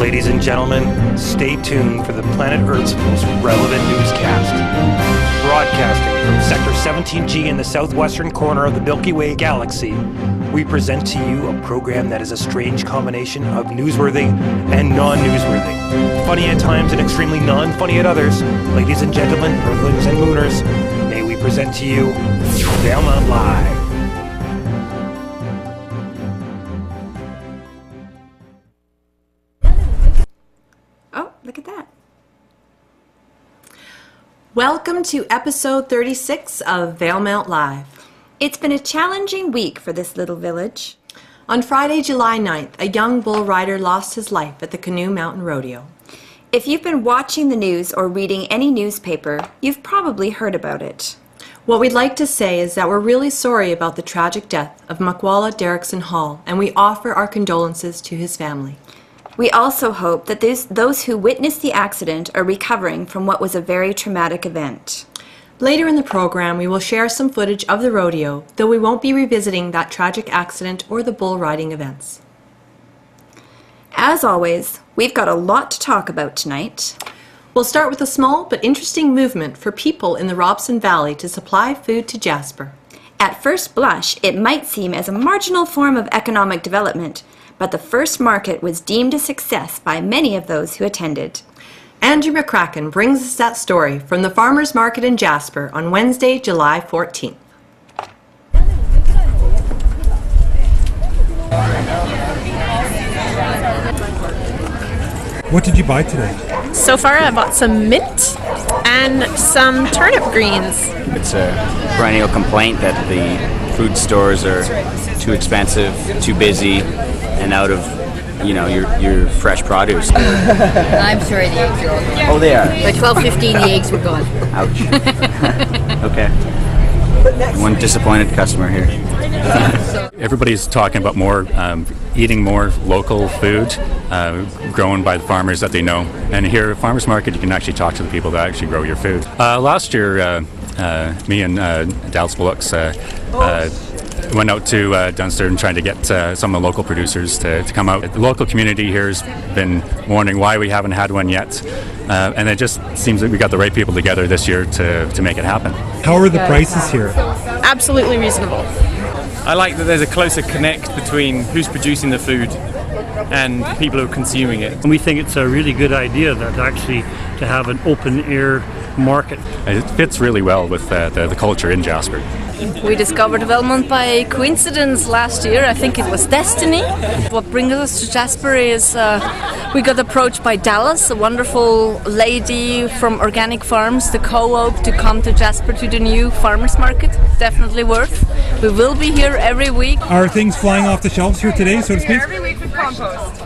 Ladies and gentlemen, stay tuned for the planet Earth's most relevant newscast. Broadcasting from Sector 17G in the southwestern corner of the Milky Way galaxy, we present to you a program that is a strange combination of newsworthy and non-newsworthy. Funny at times and extremely non-funny at others. Ladies and gentlemen, Earthlings and Mooners, may we present to you Valemount Live. Look at that. Welcome to episode 36 of Valemount Live. It's been a challenging week for this little village. On Friday, July 9th, a young bull rider lost his life at the Canoe Mountain Rodeo. If you've been watching the news or reading any newspaper, you've probably heard about it. What we'd like to say is that we're really sorry about the tragic death of Makwala Derrickson Hall, and we offer our condolences to his family. We also hope that those who witnessed the accident are recovering from what was a very traumatic event. Later in the program, we will share some footage of the rodeo, though we won't be revisiting that tragic accident or the bull riding events. As always, we've got a lot to talk about tonight. We'll start with a small but interesting movement for people in the Robson Valley to supply food to Jasper. At first blush, it might seem as a marginal form of economic development, but the first market was deemed a success by many of those who attended. Andrew McCracken brings us that story from the Farmers Market in Jasper on Wednesday, July 14th. What did you buy today? So far I bought some mint and some turnip greens. It's a perennial complaint that the food stores are too expensive, too busy, and out of, your fresh produce. I'm sorry, the eggs are all gone. Oh, they are? By 12:15 the eggs were gone. Ouch. Okay. One disappointed customer here. Everybody's talking about eating more local food, grown by the farmers that they know. And here at Farmers Market, you can actually talk to the people that actually grow your food. Last year, me and Dallas Bullocks went out to Dunster and tried to get some of the local producers to come out. The local community here has been wondering why we haven't had one yet, and it just seems that we got the right people together this year to make it happen. How are the prices here? Absolutely reasonable. I like that there's a closer connect between who's producing the food and people who are consuming it. And we think it's a really good idea that actually to have an open air market. It fits really well with the culture in Jasper. We discovered Valemount by coincidence last year. I think it was destiny. What brings us to Jasper is we got approached by Dallas, a wonderful lady from Organic Farms, the co-op, to come to Jasper to the new farmers market. Definitely worth. We will be here every week. Are things flying off the shelves here today, so to speak? Every week with compost.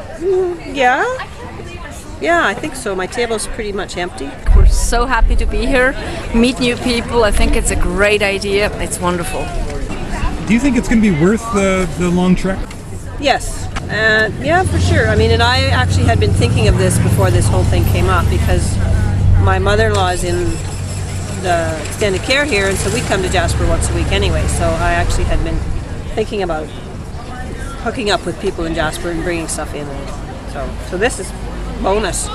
Yeah, I think so. My table's pretty much empty. We're so happy to be here, meet new people. I think it's a great idea. It's wonderful. Do you think it's going to be worth the long trek? Yes. Yeah, for sure. I mean, and I actually had been thinking of this before this whole thing came up because my mother-in-law is in the extended care here, and so we come to Jasper once a week anyway. So I actually had been thinking about hooking up with people in Jasper and bringing stuff in. So this is bonus.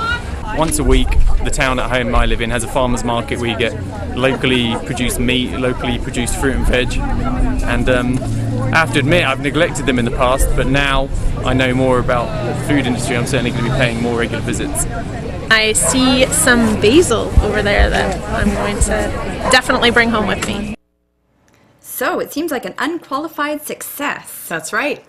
Once a week, the town at home I live in has a farmers market where you get locally produced meat, locally produced fruit and veg. And I have to admit, I've neglected them in the past, but now I know more about the food industry. I'm certainly going to be paying more regular visits. I see some basil over there that I'm going to definitely bring home with me. So it seems like an unqualified success. That's right.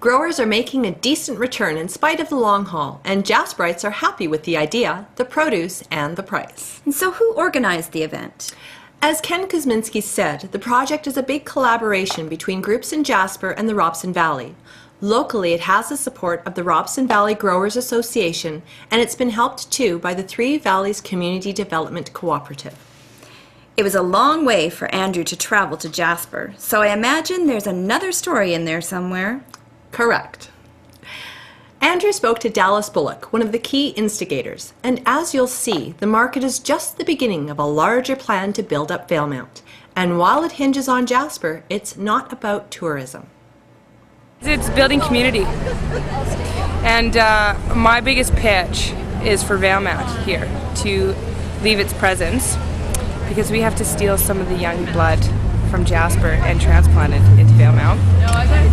Growers are making a decent return in spite of the long haul, and Jasperites are happy with the idea, the produce, and the price. And so who organized the event? As Ken Kuzminski said, the project is a big collaboration between groups in Jasper and the Robson Valley. Locally, it has the support of the Robson Valley Growers Association, and it's been helped too by the Three Valleys Community Development Cooperative. It was a long way for Andrew to travel to Jasper, so I imagine there's another story in there somewhere. Correct. Andrew spoke to Dallas Bullock, one of the key instigators, and as you'll see, the market is just the beginning of a larger plan to build up Valemount. And while it hinges on Jasper, it's not about tourism. It's building community. And my biggest pitch is for Valemount here to leave its presence, because we have to steal some of the young blood from Jasper and transplant it into Valemount.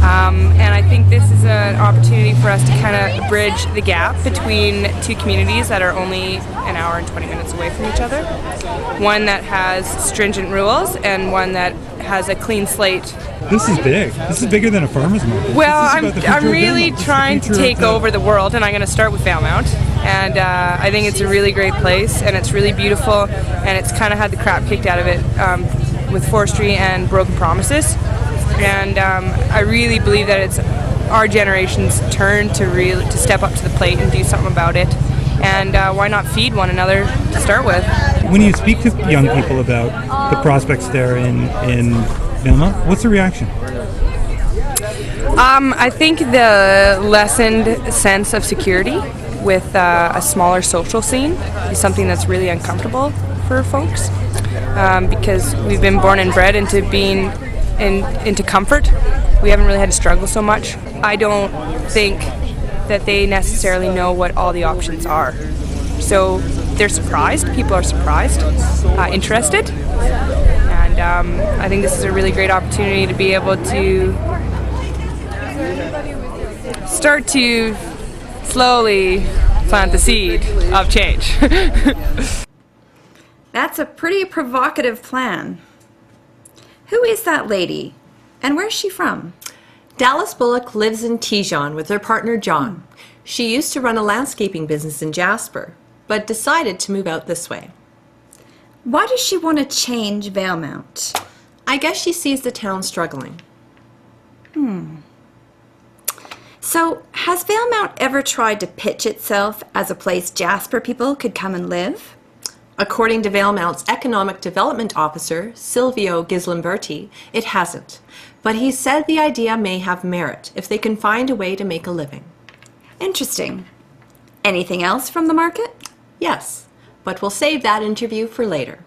And I think this is an opportunity for us to kind of bridge the gap between two communities that are only an hour and 20 minutes away from each other. One that has stringent rules and one that has a clean slate. This is big. This is bigger than a farmer's market. Well, I'm really trying to take over the world, and I'm going to start with Valemount. And I think it's a really great place, and it's really beautiful, and it's kind of had the crap kicked out of it with forestry and broken promises. And I really believe that it's our generation's turn to step up to the plate and do something about it. And why not feed one another to start with? When you speak to young people about the prospects there in Valemount, what's the reaction? I think the lessened sense of security with a smaller social scene is something that's really uncomfortable for folks, because we've been born and bred into being into comfort. We haven't really had to struggle so much. I don't think that they necessarily know what all the options are. So they're surprised, people are surprised, interested, and I think this is a really great opportunity to be able to start to slowly plant the seed of change. That's a pretty provocative plan. Who is that lady, and where's she from? Dallas Bullock lives in Tijon with her partner John. She used to run a landscaping business in Jasper, but decided to move out this way. Why does she want to change Valemount? I guess she sees the town struggling. So, has Valemount ever tried to pitch itself as a place Jasper people could come and live? According to Valemount's Economic Development Officer, Silvio Gislimberti, it hasn't. But he said the idea may have merit if they can find a way to make a living. Interesting. Anything else from the market? Yes, but we'll save that interview for later.